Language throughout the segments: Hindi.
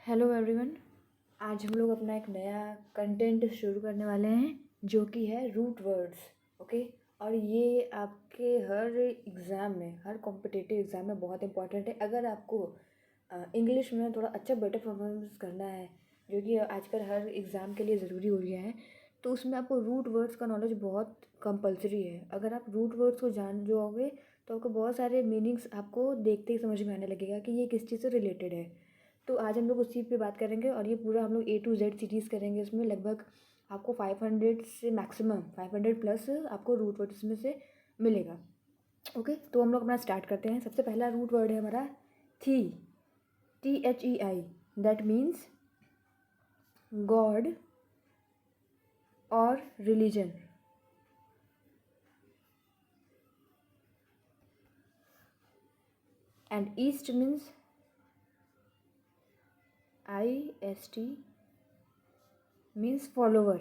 Hello everyone. आज हम लोग अपना एक नया कंटेंट शुरू करने वाले हैं जो कि है रूट वर्ड्स। ओके। और ये आपके हर एग्ज़ाम में, हर कॉम्पिटिटिव एग्ज़ाम में बहुत इंपॉर्टेंट है। अगर आपको इंग्लिश में थोड़ा अच्छा बेटर परफॉर्मेंस करना है, जो कि आजकल हर एग्ज़ाम के लिए ज़रूरी हो गया है, तो उसमें आपको रूट वर्ड्स का नॉलेज बहुत कंपलसरी है। अगर आप रूट वर्ड्स को जान जाओगे तो आपको बहुत सारे मीनिंग्स आपको देखते ही समझ में आने लगेगा कि ये किस चीज़ से रिलेटेड है। तो आज हम लोग उस चीज़ पे बात करेंगे और ये पूरा हम लोग A to Z सीरीज़ करेंगे। उसमें लगभग आपको 500 से मैक्सिमम 500 प्लस आपको रूट वर्ड इसमें से मिलेगा। ओके, तो हम लोग अपना स्टार्ट करते हैं। सबसे पहला रूट वर्ड है हमारा थी, THEI। दैट मीन्स गॉड और religion. And east means IST means follower.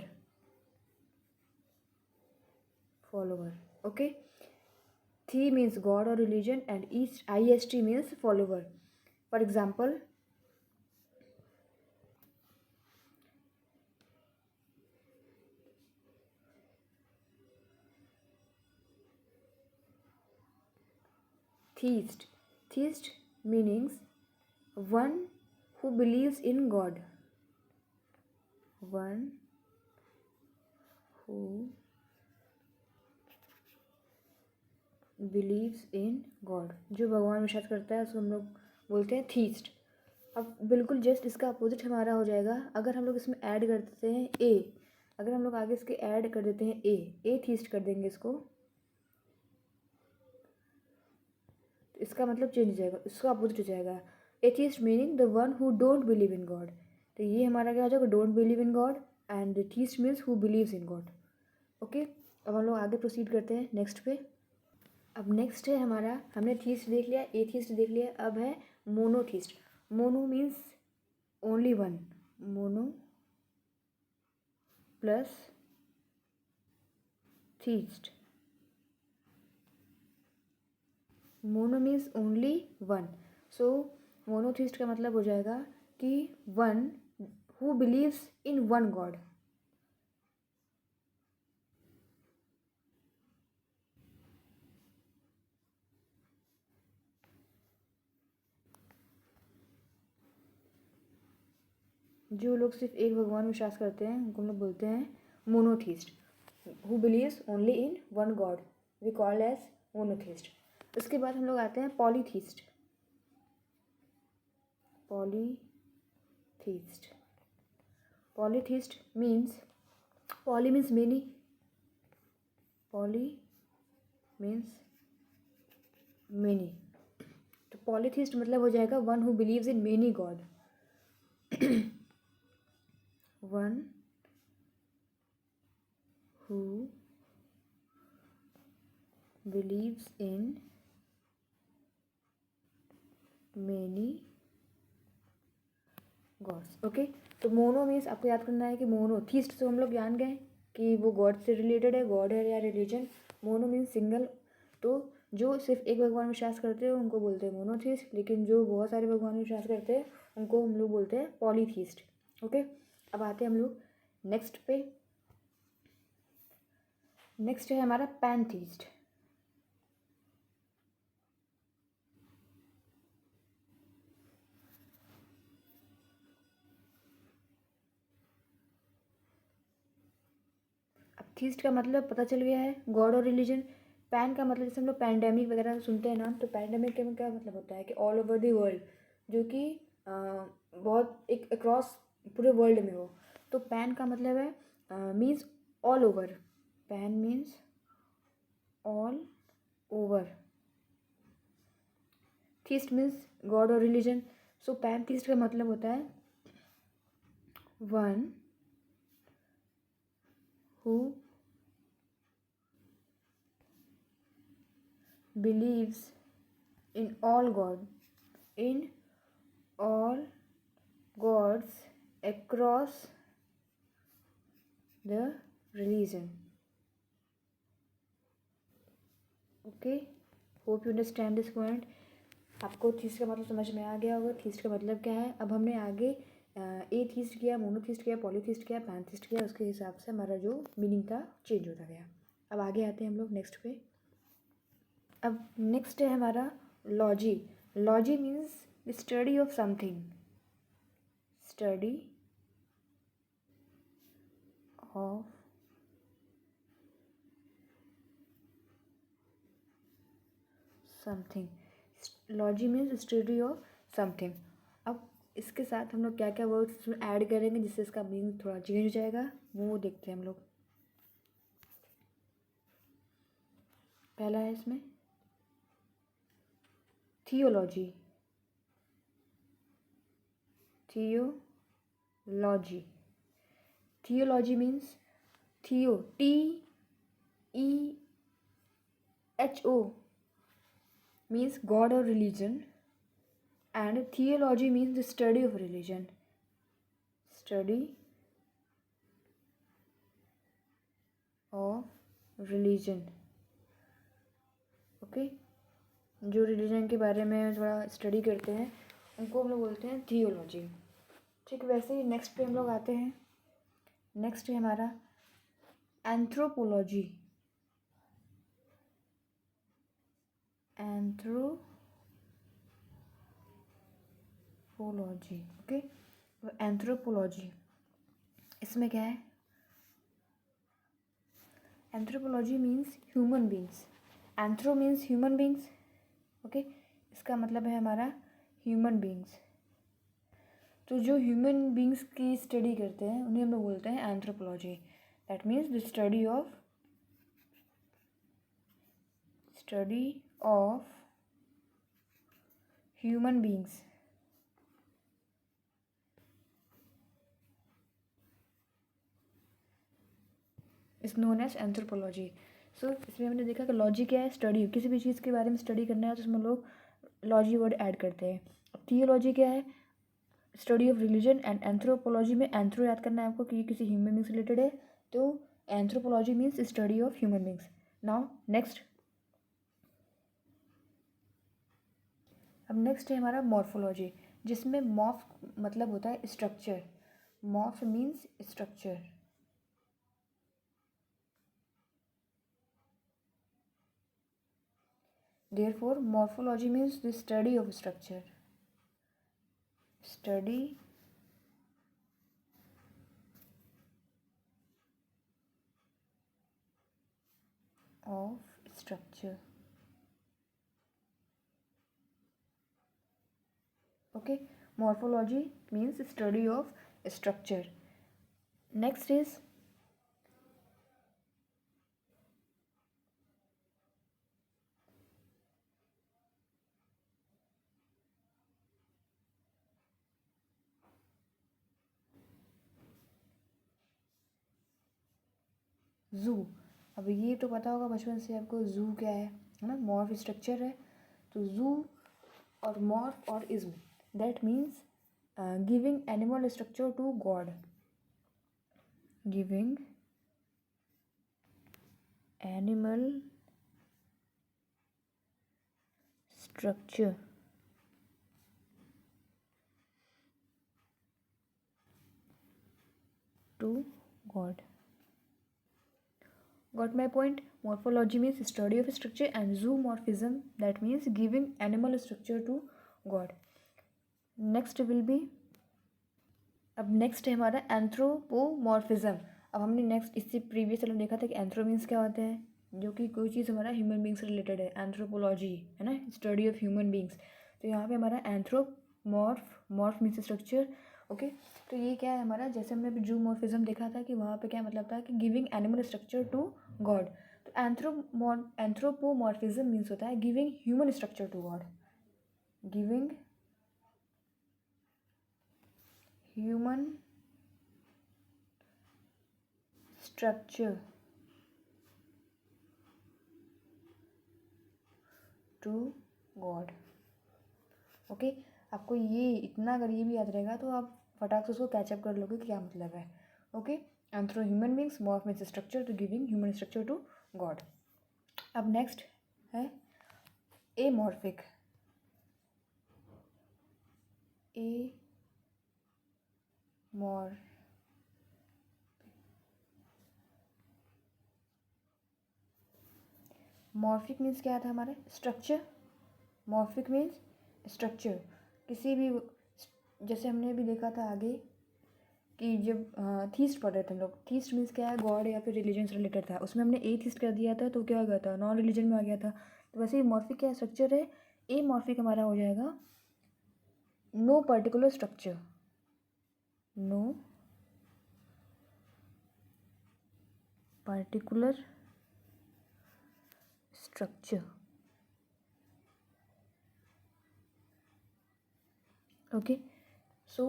Okay. The means God or religion and IST means follower. For example, theist. Theist meanings one who believes in God. One who believes in God, जो भगवान में विश्वास करता है उसको हम लोग बोलते हैं थीस्ट। अब बिल्कुल जस्ट इसका अपोजिट हमारा हो जाएगा अगर हम लोग इसमें ऐड कर देते हैं ए। अगर हम लोग आगे इसके ऐड कर देते हैं ए थीस्ट कर देंगे इसको, तो इसका मतलब चेंज हो जाएगा, इसका अपोजिट हो जाएगा। Atheist meaning the one who don't believe in God. तो ये हमारा क्या हो जाएगा, don't believe in God, and theist means who believes in God. Okay, अब हम लोग आगे प्रोसीड करते हैं नेक्स्ट पे। अब नेक्स्ट है हमारा, हमने थीस्ट देख लिया, एथीस्ट देख लिया, अब है monotheist. Mono means only one, mono plus theist. Mono means only one, so monotheist का मतलब हो जाएगा कि one who believes in one God. जो लोग सिर्फ एक भगवान में विश्वास करते हैं उनको हम लोग बोलते हैं monotheist. Who believes only in one God we call as monotheist. उसके बाद हम लोग आते हैं polytheist. Polytheist, polytheist means, poly means many, poly means many, तो पॉलीथीस्ट मतलब हो जाएगा one who believes in many god. One who believes in many gods. Okay, तो मोनो मीन्स आपको याद करना है कि मोनो, थीस्ट तो हम लोग जान गए कि वो गॉड से रिलेटेड है, गॉड है या रिलीजन। मोनो मीन्स सिंगल, तो जो सिर्फ एक भगवान में विश्वास करते हैं उनको बोलते हैं मोनोथीस्ट, लेकिन जो बहुत सारे भगवान में विश्वास करते हैं उनको हम लोग बोलते हैं पॉलीथीस्ट। ओके, अब आते हैं हम लोग नेक्स्ट पे। नेक्स्ट है हमारा पैनथीस्ट। अब थीस्ट का मतलब पता चल गया है, गॉड और रिलीजन। पैन का मतलब जैसे हम लोग पैंडेमिक वगैरह सुनते हैं ना, तो पैंडेमिक में क्या मतलब होता है कि ऑल ओवर द वर्ल्ड, जो कि बहुत एक अक्रॉस पूरे वर्ल्ड में हो। तो पैन का मतलब है means all over, pan means all over. Theist means God और रिलीजन, सो पैन थीस्ट का मतलब होता है one who believes in all God, in all gods across the religion. Okay, hope you understand this point. आपको थीस्ट का मतलब समझ में आ गया होगा, थीस्ट का मतलब क्या है। अब हमने आगे एथीस्ट किया, मोनोथीस्ट किया, पॉलीथीस्ट किया, पैंथीस्ट किया, उसके हिसाब से हमारा जो मीनिंग था चेंज होता गया। अब आगे आते हैं हम लोग नेक्स्ट पे। अब नेक्स्ट है हमारा logy. Logy means the study of something, study of something. Logy means study of something. अब इसके साथ हम लोग क्या क्या वर्ड्स ऐड करेंगे जिससे इसका मीनिंग थोड़ा चेंज हो जाएगा, वो देखते हैं हम लोग। पहला है इसमें थियोलॉजी। थियोलॉजी, थियोलॉजी मीन्स थियो, TEHO means God or religion, and theology means the study of religion, study of religion। Okay, जो रिलीजन के बारे में थोड़ा स्टडी करते हैं उनको हम लोग बोलते हैं थियोलॉजी। ठीक, वैसे ही नेक्स्ट पे हम लोग आते हैं। नेक्स्ट है हमारा एंथ्रोपोलॉजी। Anthropology, okay. एंथ्रोपोलॉजी इसमें क्या है? Anthropology means human beings. Anthro means human beings, okay. इसका मतलब है हमारा ह्यूमन बींग्स। तो जो ह्यूमन बींग्स की स्टडी करते हैं उन्हें हम लोग बोलते हैं anthropology. That means the study of human beings. Is known as anthropology. So इसमें हमने देखा कि लॉजी क्या है? स्टडी, किसी भी चीज़ के बारे में स्टडी करना है तो उसमें लोग लॉजी वर्ड ऐड करते हैं। अब थियोलॉजी क्या है? Study of religion. And anthropology में एंथ्रो याद करना है आपको कि ये किसी ह्यूमन बींग से रिलेटेड है, तो anthropology means study of human beings. Now next, अब नेक्स्ट है हमारा मॉर्फोलॉजी, जिसमें मॉर्फ मतलब होता है structure. Morph means structure. Therefore, morphology means the study of structure. Study of structure. Okay, morphology means study of structure. Next is जू। अब ये तो पता होगा बचपन से आपको, जू क्या है ना? मॉर्फ स्ट्रक्चर है। तो जू और मॉर्फ और ism, that means giving animal structure to God. Giving animal structure to God. Got my point? Morphology means study of structure, and zoomorphism, that means giving animal structure to God. Next will be, अब नेक्स्ट है हमारा एंथ्रोपोमॉर्फिज्म। अब हमने नेक्स्ट इससे प्रीवियस वाला देखा था कि एंथ्रो मीन्स क्या होता है? जो कि कोई चीज़ हमारा ह्यूमन बींग्स से रिलेटेड है। एंथ्रोपोलॉजी है ना, स्टडी ऑफ ह्यूमन बींग्स। तो यहाँ पे हमारा मॉर्फ मीन्स स्ट्रक्चर, ओके। तो ये क्या है हमारा? जैसे हमने अभी जूमॉर्फिज्म देखा था कि वहाँ पे क्या मतलब था कि giving animal structure to God. तो एंथ्रोपोमॉर्फिज्म मीन्स होता है giving human structure to God. Giving human structure to God, okay. आपको ये इतना अगर ये भी याद रहेगा तो आप फटाक से उसको कैचअप कर लोगे कि क्या मतलब है, okay. Anthro human beings, morph means structure, to giving human structure to God. अब नेक्स्ट है एमॉर्फिक। मॉर मॉर्फिक मीन्स क्या था हमारा स्ट्रक्चर। मॉर्फिक मीन्स स्ट्रक्चर किसी भी, जैसे हमने अभी देखा था आगे कि जब थीस्ट पढ़ रहे थे हम लोग, थीस्ट मीन्स क्या है, गॉड या फिर रिलीजन से रिलेटेड था, उसमें हमने एथीस्ट कर दिया था तो क्या हो गया था, नॉन रिलीजन में आ गया था। तो वैसे ही मॉर्फिक क्या स्ट्रक्चर है, ए मॉर्फिक हमारा हो जाएगा no particular structure, no particular structure. Okay, so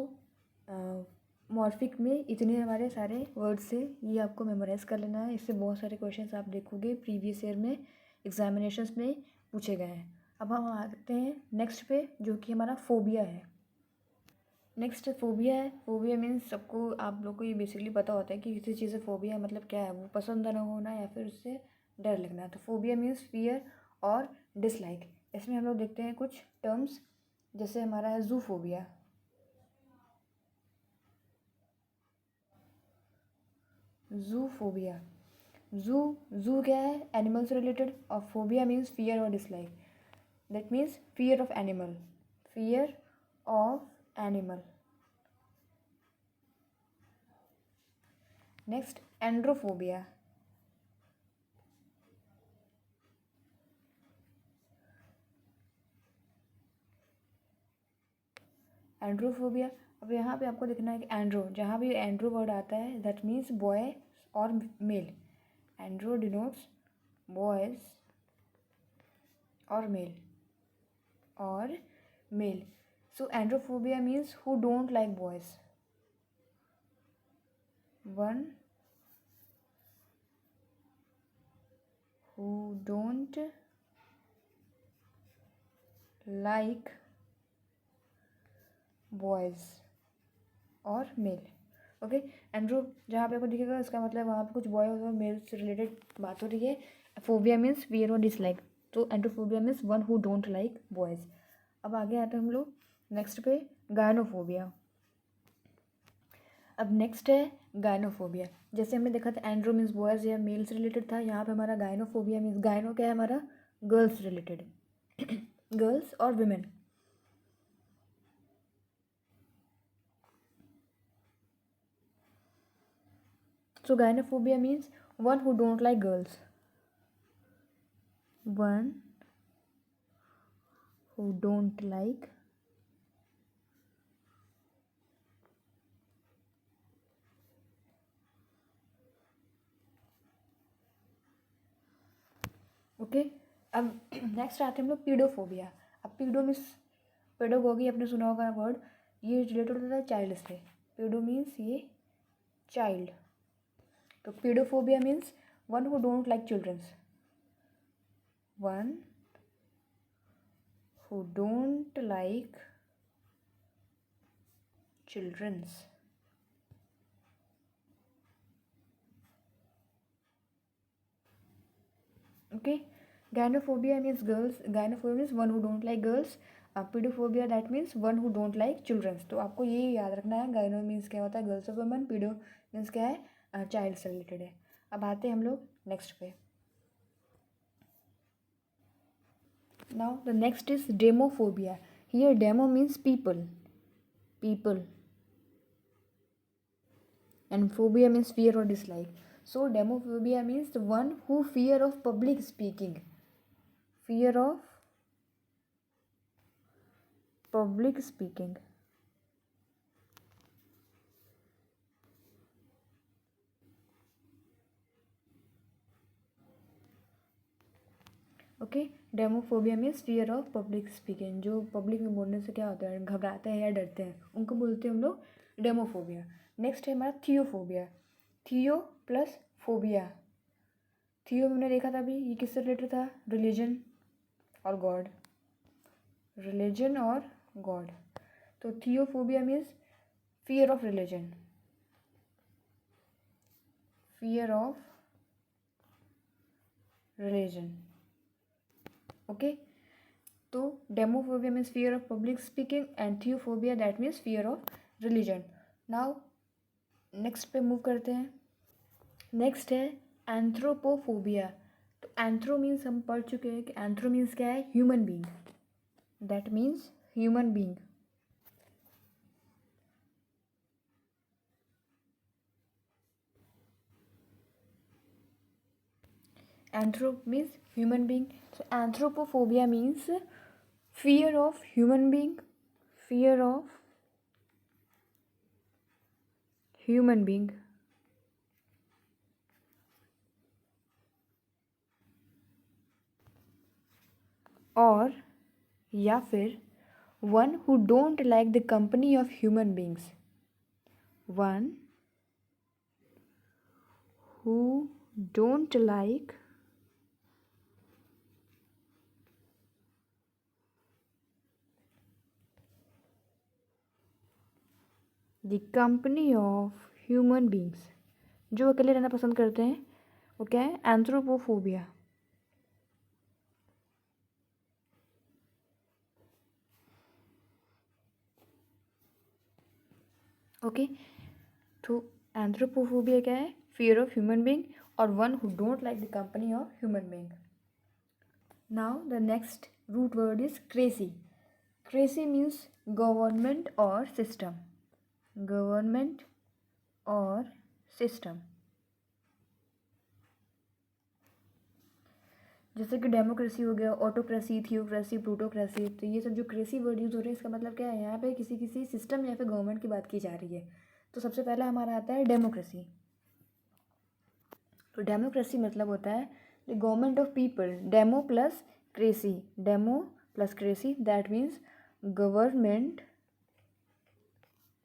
morphic में इतने हमारे सारे वर्ड्स से, ये आपको मेमोराइज कर लेना है। इससे बहुत सारे क्वेश्चंस आप देखोगे प्रीवियस ईयर में एग्जामिनेशंस में पूछे गए हैं। अब हम आते हैं नेक्स्ट पे, जो कि हमारा फोबिया है। नेक्स्ट फोबिया है। फोबिया मीन्स सबको, आप लोग को ये बेसिकली पता होता है कि किसी चीज़ से फोबिया मतलब क्या है, वो पसंद ना होना या फिर उससे डर लगना। तो फोबिया मीन्स फियर और डिसलाइक। इसमें हम लोग देखते हैं कुछ टर्म्स, जैसे हमारा है जूफोबिया। जूफोबिया, जू क्या है, एनिमल से रिलेटेड, और फोबिया मीन्स फियर और dislike. That means fear of animal, fear of animal. Next androphobia. Androphobia, अब यहाँ पे आपको देखना है कि एंड्रो, जहाँ भी एंड्रो वर्ड आता है दैट मीन्स बॉय और मेल। एंड्रो डिनोट्स बॉयज और मेल, और male. So androphobia means who don't like boys, one who don't like boys और मेल। ओके, एंड्रो जहाँ पे आपको दिखेगा इसका मतलब वहाँ पे कुछ बॉय और मेल से रिलेटेड बात हो रही है। फोबिया मीन्स फियर और डिसलाइक, तो androphobia means one who don't like boys. अब आगे आते हैं हम लोग नेक्स्ट पे, गायनोफोबिया। अब नेक्स्ट है गायनोफोबिया। जैसे हमने देखा था एंड्रो मीन्स बॉयज़ या मेल से रिलेटेड था, यहाँ पे हमारा गायनोफोबिया मीन्स, गायनो क्या है हमारा, गर्ल्स रिलेटेड, गर्ल्स और women. So gynophobia means one who don't like girls. One who don't like okay. अब नेक्स्ट आते हैं हम लोग पीडोफोबिया। अब पीडो मीन्स, पेडोगॉगी आपने सुना होगा वर्ड, ये रिलेटेड होता है चाइल्ड से। पीडो मीन्स ये चाइल्ड, तो pedophobia means one who don't like childrens, one who don't like childrens. Okay, gynophobia means girls, gynophobia means one who don't like girls, pedophobia that means one who don't like children। तो आपको ये याद रखना है, गाइनो मीन्स क्या होता है, गर्ल्स ऑफ वुमेन, पीडो मीन्स क्या है, चाइल्ड से रिलेटेड है। अब आते हैं हम लोग नेक्स्ट पे। Now the next is demophobia. Here demo means people, people, and phobia means fear or dislike. So demophobia means the one who fear of public speaking, fear of public speaking। Okay, demophobia means fear of public speaking, जो पब्लिक में बोलने से क्या होता है, घबराते हैं या डरते हैं, उनको बोलते हैं हम लोग डेमोफोबिया। नेक्स्ट है हमारा थियोफोबिया। थियो प्लस फोबिया। थियो हमने देखा था अभी, ये किससे रिलेटेड था, रिलीजन और गॉड, रिलीजन और गॉड। तो theophobia means fear of religion, fear of religion. Okay, तो demophobia means fear of public speaking and theophobia that means fear of religion. Now next पे मूव करते हैं। नेक्स्ट है एंथ्रोपोफोबिया। तो एंथ्रो मीन्स हम पढ़ चुके हैं कि एंथ्रो मीन्स क्या है, human being, that means human being. Anthro means human being, so anthropophobia means fear of human being, fear of human being। और या फिर one who don't like the company of human beings, one who don't like the company of human beings, जो अकेले रहना पसंद करते हैं, वो क्या है, एंथ्रोपोफोबिया। ओके, तो एंथ्रोपोफोबिया क्या है, फियर ऑफ ह्यूमन बींग, और one who don't like the company of human being. Now the next root word is cracy. Cracy means government और सिस्टम, गवर्नमेंट और सिस्टम। जैसे कि डेमोक्रेसी हो गया, ऑटोक्रेसी, थियोक्रेसी, प्लूटोक्रेसी, तो ये सब जो क्रेसी वर्ड यूज़ हो रहे हैं, इसका मतलब क्या है, यहाँ पे किसी सिस्टम या फिर गवर्नमेंट की बात की जा रही है। तो सबसे पहला हमारा आता है डेमोक्रेसी। तो डेमोक्रेसी मतलब होता है the government of people, demo plus cracy, demo plus cracy, that means government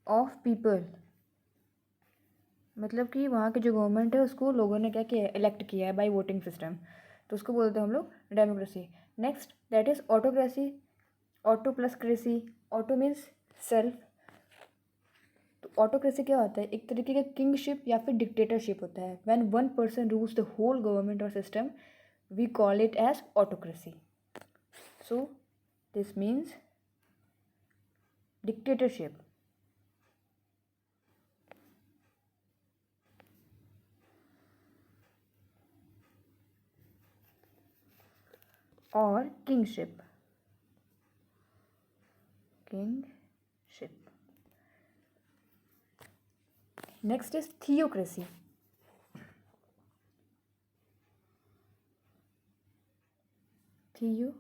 of people. मतलब कि वहाँ की जो गवर्नमेंट है उसको लोगों ने क्या किया है, इलेक्ट किया है बाय वोटिंग सिस्टम, तो उसको बोलते हैं हम लोग democracy. Next that is autocracy, auto plus cracy, auto means self. तो ऑटोक्रेसी क्या होता है, एक तरीके का किंगशिप या फिर डिक्टेटरशिप होता है। When one person rules the whole government और system, we call it as autocracy. So this means dictatorship और kingship, kingship. Next is theocracy. Theocracy,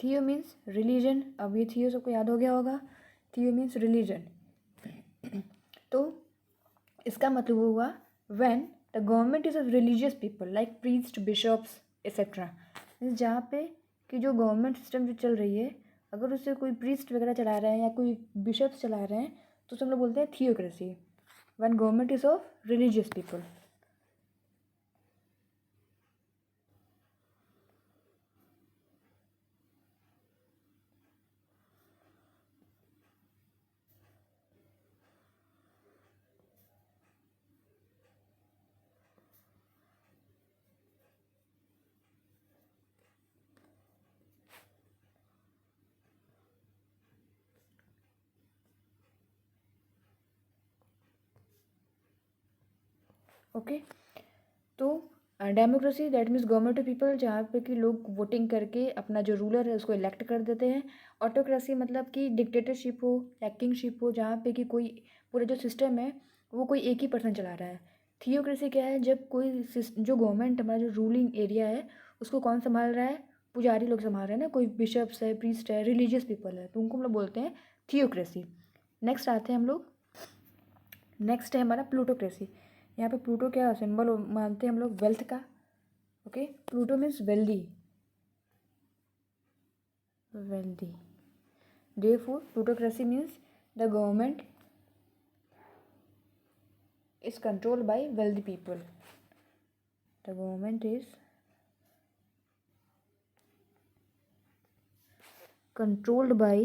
theo means religion. अब ये थियो सबको याद हो गया होगा, थियो मीन्स रिलीजन। तो इसका मतलब हुआ when the government is of religious people like priest, bishops etcetera. जहाँ पे कि जो गवर्नमेंट सिस्टम जो चल रही है, अगर उससे कोई प्रीस्ट वगैरह चला रहे हैं या कोई बिशप्स चला रहे हैं, तो उसे हम लोग बोलते हैं theocracy, when government is of religious people. Okay, तो democracy that means government of people, जहाँ पे कि लोग वोटिंग करके अपना जो रूलर है उसको इलेक्ट कर देते हैं। ऑटोक्रेसी मतलब कि डिक्टेटरशिप हो या किंगशिप हो, जहाँ पे कि कोई पूरा जो सिस्टम है वो कोई एक ही पर्सन चला रहा है। थियोक्रेसी क्या है, जब कोई जो गवर्नमेंट हमारा जो रूलिंग एरिया है उसको कौन संभाल रहा है, पुजारी लोग संभाल रहे हैं ना, कोई बिशप्स है, प्रीस्ट है, रिलीजियस पीपल है, तो उनको हम लोग बोलते हैं थियोक्रेसी। नेक्स्ट आते हैं हम लोग, नेक्स्ट है हमारा प्लूटोक्रेसी। यहाँ पे प्लूटो क्या सिंबल मानते हैं हम लोग, वेल्थ का। Okay, Pluto means wealthy, wealthy. therefore plutocracy means the government is controlled by wealthy people, the government is controlled by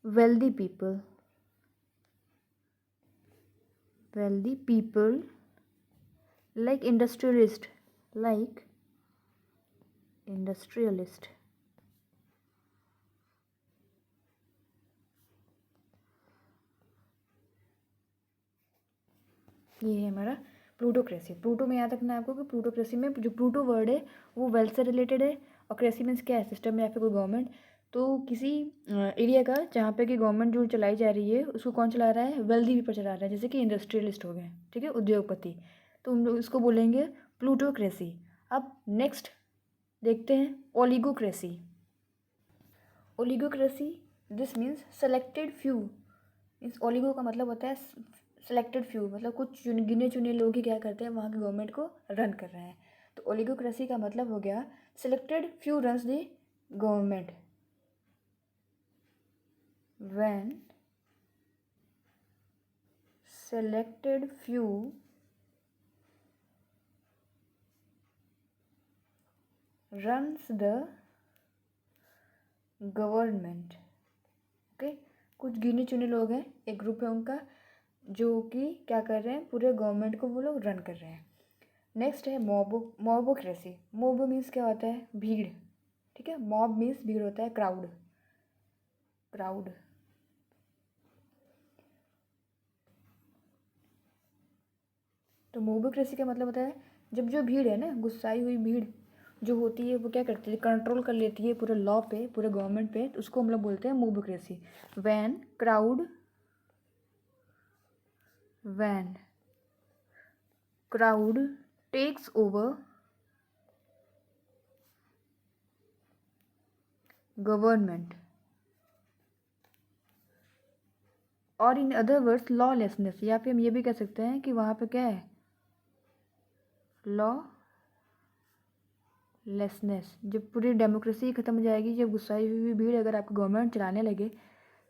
wealthy people, wealthy people, like industrialist, like industrialist। ये है हमारा प्लूटोक्रेसी। प्लूटो में याद रखना है आपको कि प्लूटोक्रेसी में जो प्लूटो वर्ड है वो वेल्थ से रिलेटेड है, और क्रेसी मीन्स क्या है, सिस्टम या फिर कोई गवर्नमेंट। तो किसी एरिया का जहाँ पे कि गवर्नमेंट जो चलाई जा रही है उसको कौन चला रहा है, वेल्दी पीपल चला रहा है, जैसे कि इंडस्ट्रियलिस्ट हो गए, ठीक है, उद्योगपति। तो हम लोग इसको बोलेंगे प्लूटोक्रेसी। अब नेक्स्ट देखते हैं oligocracy. Oligocracy this means selected few, means oligo का मतलब होता है सेलेक्टेड फ्यू, मतलब कुछ गिने चुने लोग ही क्या करते हैं, वहाँ की गवर्नमेंट को रन कर रहे हैं। तो ओलिगोक्रेसी का मतलब हो गया selected few runs the government. When selected few runs the government. Okay, कुछ गिने चुने लोग हैं, एक ग्रुप है उनका जो कि क्या कर रहे हैं, पूरे गवर्नमेंट को वो लोग रन कर रहे हैं। नेक्स्ट है मॉबोक्रेसी। मॉब मीन्स क्या होता है, भीड़, ठीक है, मॉब मीन्स भीड़ होता है, क्राउड। क्राउड तो मोबोक्रेसी का मतलब होता है जब जो भीड़ है ना, गुस्साई हुई भीड़ जो होती है वो क्या करती है, कंट्रोल कर लेती है पूरे लॉ पे, पूरे गवर्नमेंट पे, तो उसको हम लोग बोलते हैं mobocracy. When crowd takes over government, और इन अदर वर्ड्स लॉलेसनेस, या फिर हम ये भी कह सकते हैं कि वहाँ पे क्या है, लॉ लेसनेस। जब पूरी डेमोक्रेसी खत्म हो जाएगी, जब गुस्साई हुई भीड़ अगर आपको गवर्नमेंट चलाने लगे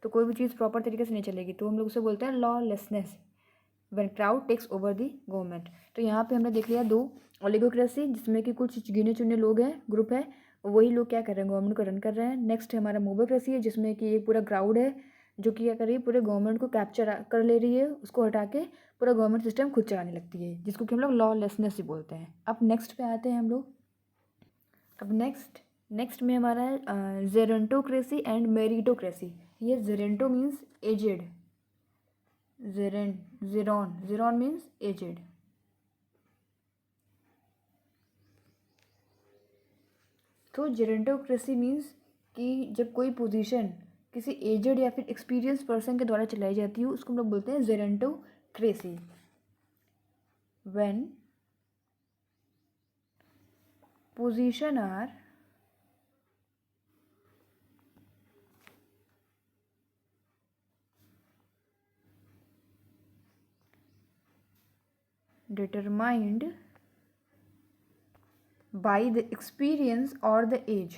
तो कोई भी चीज़ प्रॉपर तरीके से नहीं चलेगी, तो हम लोग उसे बोलते हैं lawlessness, when crowd takes over the government. तो यहाँ पे हमने देख लिया दो, ओलिगोक्रेसी जिसमें कि कुछ गिने चुने लोग हैं, ग्रुप है, वही लोग क्या कर रहे हैं, गवर्नमेंट को रन कर रहे हैं। नेक्स्ट है हमारा मोबोक्रेसी है जिसमें कि एक पूरा क्राउड है जो कि क्या कर रही है, पूरे गवर्नमेंट को कैप्चर कर ले रही है, उसको हटा के पूरा गवर्नमेंट सिस्टम खुद चलाने लगती है, जिसको कि हम लोग लॉ लेसनेस ही बोलते हैं। अब नेक्स्ट पे आते हैं हम लोग। अब नेक्स्ट में हमारा है जेरेंटोक्रेसी एंड मेरिटोक्रेसी। ये जेरेंटो means aged, Jeron means aged. तो जेरेंटोक्रेसी मीन्स कि जब कोई पोजीशन किसी एजेड या फिर एक्सपीरियंस पर्सन के द्वारा चलाई जाती है उसको हम लोग बोलते हैं gerontocracy. When position are determined by the experience or the age,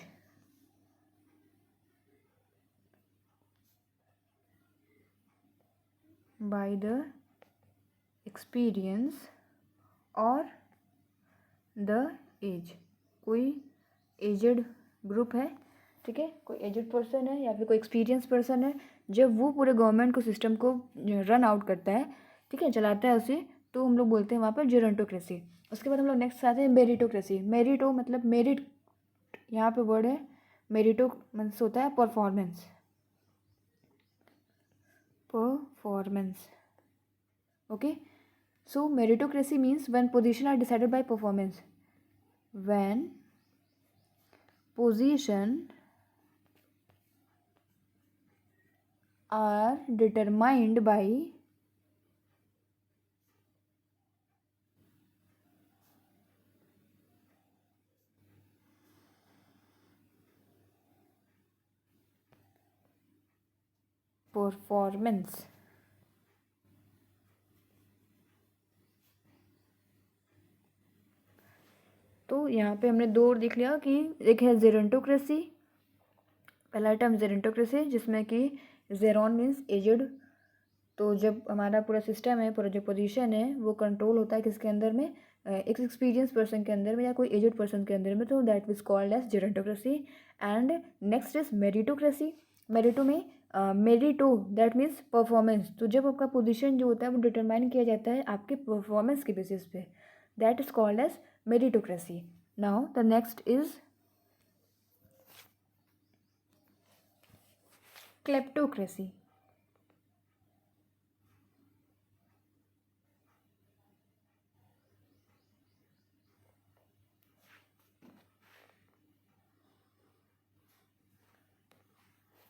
by the experience और द एज। कोई एजड ग्रुप है, ठीक है, कोई एजड पर्सन है या फिर कोई एक्सपीरियंस पर्सन है, जब वो पूरे गवर्नमेंट को सिस्टम को रन आउट करता है, ठीक है, चलाता है उसे, तो हम लोग बोलते हैं वहाँ पर जेरेंटोक्रेसी। उसके बाद हम लोग नेक्स्ट आते हैं मेरिटोक्रेसी। मेरिटो मतलब मेरिट, यहाँ पे वर्ड है, मेरिटो मीन्स होता है performance, okay. So meritocracy means when position are decided by performance. When position are determined by performance। तो यहाँ पे हमने दो और देख लिया कि एक है जेरेंटोक्रेसी, पहला टर्म जेरेंटोक्रेसी जिसमें कि जेरॉन मीन्स एजड। तो जब हमारा पूरा सिस्टम है, पूरा जो पोजीशन है वो कंट्रोल होता है किसके अंदर में, एक एक्सपीरियंस पर्सन के अंदर में या कोई एजड पर्सन के अंदर में, तो that is called as gerontocracy. And next is meritocracy. Merito में मेरिटो दैट मीन्स परफॉर्मेंस। तो जब आपका पोजीशन जो होता है वो डिटरमाइन किया जाता है आपके परफॉर्मेंस के बेसिस पे, that is called as meritocracy. Now the next is kleptocracy.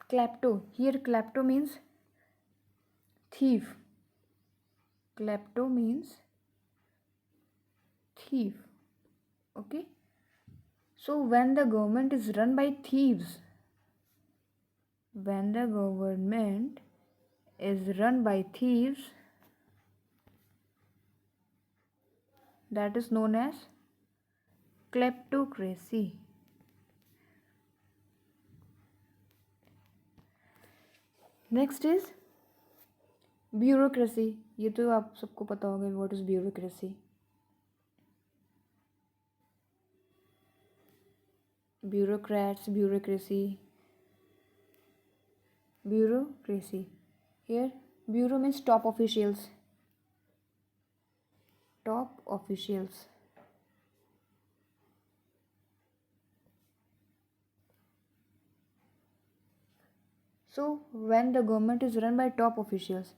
Klepto. Here klepto means thief. Klepto means thief. Okay. So when the government is run by thieves, when the government is run by thieves, that is known as kleptocracy. Next is bureaucracy. ये तो आप सबको पता होगा what is bureaucracy. Bureaucrats, bureaucracy. Bureaucracy. Here bureau means top officials. Top officials. So when the government is run by top officials,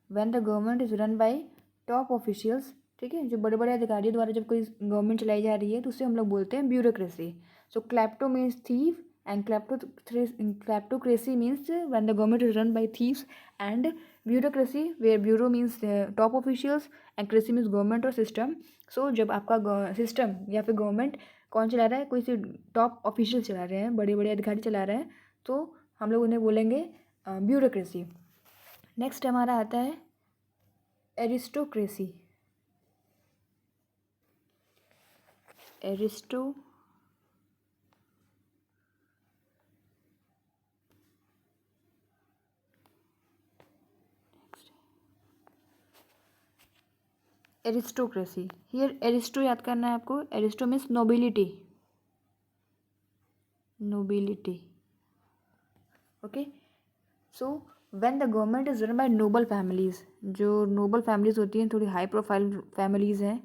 when the government is run by top officials, ठीक है, जो बड़े बड़े अधिकारियों द्वारा जब कोई गवर्नमेंट चलाई जा रही है तो उसे हम लोग बोलते हैं bureaucracy. So klepto means thief and kleptocracy means when the government is run by thieves, and bureaucracy where bureau means top officials and cracy means government और सिस्टम. सो जब आपका सिस्टम या फिर गवर्नमेंट कौन चला रहा है, कोई सी टॉप ऑफिशियल चला रहे हैं, बड़े बड़े अधिकारी चला रहे हैं, तो हम लोग उन्हें बोलेंगे ब्यूरोक्रेसी. नेक्स्ट हमारा आता है एरिस्टोक्रेसी. एरिस्टोक्रेसी. हियर एरिस्टो याद करना है आपको. Aristo means nobility. Okay. So when the government is run by noble families, जो नोबल फैमिलीज होती हैं, थोड़ी हाई प्रोफाइल फैमिलीज हैं,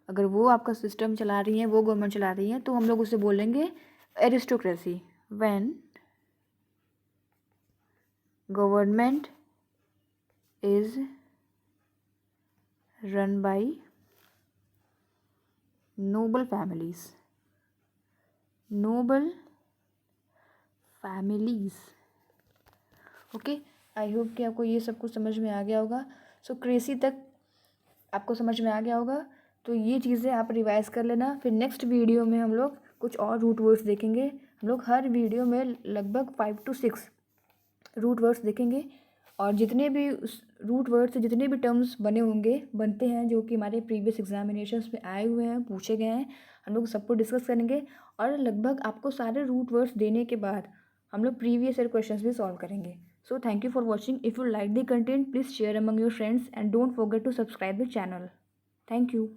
अगर वो आपका सिस्टम चला रही हैं, वो गवर्नमेंट चला रही हैं, तो हम लोग उसे बोलेंगे aristocracy. When government is run by noble families. Okay. I hope कि आपको ये सब कुछ समझ में आ गया होगा. सो क्रेसी तक आपको समझ में आ गया होगा. तो ये चीज़ें आप रिवाइज कर लेना. फिर नेक्स्ट वीडियो में हम लोग कुछ और रूट वर्ड्स देखेंगे. हम लोग हर वीडियो में लगभग 5 to 6 रूट वर्ड्स देखेंगे, और जितने भी रूट वर्ड से जितने भी टर्म्स बनते हैं जो कि हमारे प्रीवियस एग्जामिनेशंस में आए हुए हैं, पूछे गए हैं, हम लोग सबको डिस्कस करेंगे. और लगभग आपको सारे रूट वर्ड्स देने के बाद हम लोग प्रीवियस ईयर क्वेश्चंस भी सॉल्व करेंगे. So thank you for watching. If you like the content, please share among your friends and don't forget to subscribe the channel. Thank you.